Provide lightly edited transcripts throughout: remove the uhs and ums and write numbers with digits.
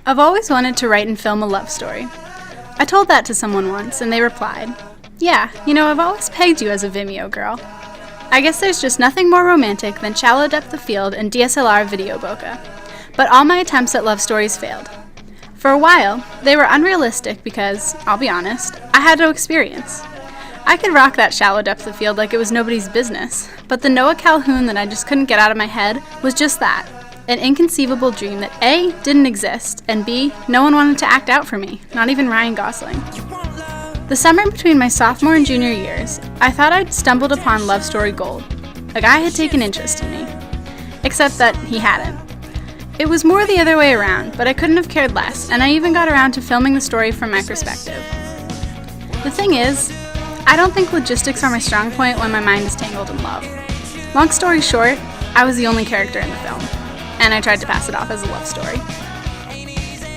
I've always wanted to write and film a love story. I told that to someone once, and they replied, "Yeah, I've always pegged you as a Vimeo girl." I guess there's just nothing more romantic than shallow depth of field and DSLR video bokeh. But all my attempts at love stories failed. For a while, they were unrealistic because, I'll be honest, I had no experience. I could rock that shallow depth of field like it was nobody's business, but the Noah Calhoun that I just couldn't get out of my head was just that. An inconceivable dream that A, didn't exist, and B, no one wanted to act out for me, not even Ryan Gosling. The summer between my sophomore and junior years, I thought I'd stumbled upon love story gold. A guy had taken interest in me. Except that he hadn't. It was more the other way around, but I couldn't have cared less, and I even got around to filming the story from my perspective. The thing is, I don't think logistics are my strong point when my mind is tangled in love. Long story short, I was the only character in the film, and I tried to pass it off as a love story.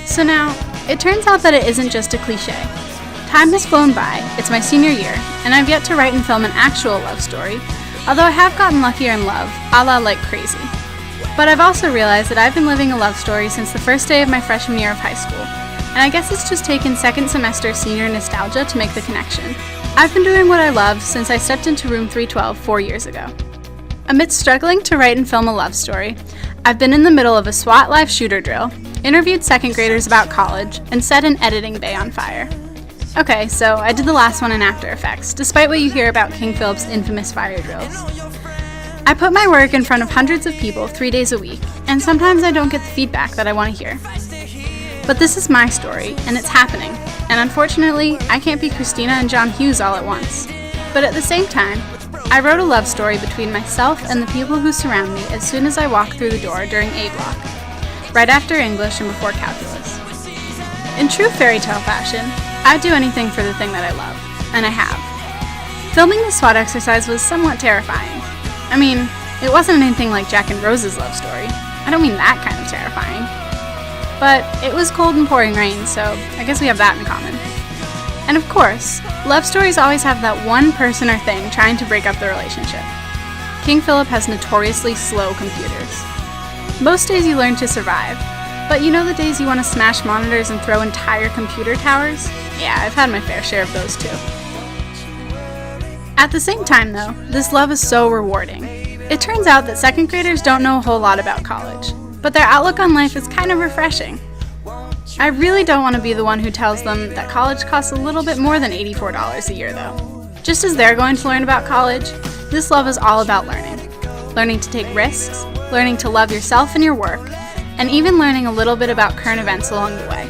So now, it turns out that it isn't just a cliche. Time has flown by, it's my senior year, and I've yet to write and film an actual love story, although I have gotten luckier in love, a la like crazy. But I've also realized that I've been living a love story since the first day of my freshman year of high school, and I guess it's just taken second semester senior nostalgia to make the connection. I've been doing what I love since I stepped into room 312 4 years ago. Amidst struggling to write and film a love story, I've been in the middle of a SWAT live shooter drill, interviewed second graders about college, and set an editing bay on fire. Okay, so I did the last one in After Effects, despite what you hear about King Philip's infamous fire drills. I put my work in front of hundreds of people 3 days a week, and sometimes I don't get the feedback that I want to hear. But this is my story, and it's happening, and unfortunately, I can't be Christina and John Hughes all at once. But at the same time, I wrote a love story between myself and the people who surround me as soon as I walk through the door during A block, right after English and before calculus. In true fairy tale fashion, I'd do anything for the thing that I love, and I have. Filming the SWAT exercise was somewhat terrifying. I mean, it wasn't anything like Jack and Rose's love story. I don't mean that kind of terrifying. But it was cold and pouring rain, so I guess we have that in common. And of course, love stories always have that one person or thing trying to break up the relationship. King Philip has notoriously slow computers. Most days you learn to survive, but you know the days you want to smash monitors and throw entire computer towers? Yeah, I've had my fair share of those too. At the same time though, this love is so rewarding. It turns out that second graders don't know a whole lot about college, but their outlook on life is kind of refreshing. I really don't want to be the one who tells them that college costs a little bit more than $84 a year though. Just as they're going to learn about college, this love is all about learning. Learning to take risks, learning to love yourself and your work, and even learning a little bit about current events along the way.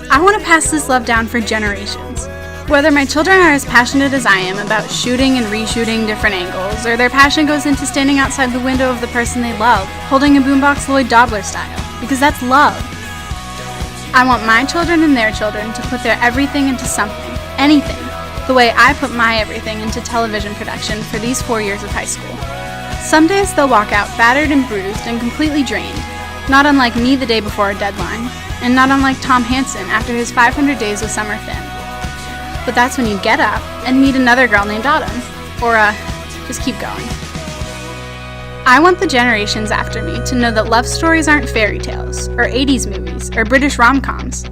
I want to pass this love down for generations. Whether my children are as passionate as I am about shooting and reshooting different angles, or their passion goes into standing outside the window of the person they love, holding a boombox Lloyd Dobler style, because that's love. I want my children and their children to put their everything into something, anything, the way I put my everything into television production for these 4 years of high school. Some days they'll walk out battered and bruised and completely drained, not unlike me the day before a deadline, and not unlike Tom Hansen after his 500 days with Summer Finn. But that's when you get up and meet another girl named Autumn, or just keep going. I want the generations after me to know that love stories aren't fairy tales, or 80s movies, or British rom-coms.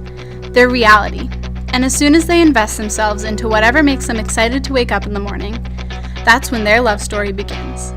They're reality, and as soon as they invest themselves into whatever makes them excited to wake up in the morning, that's when their love story begins.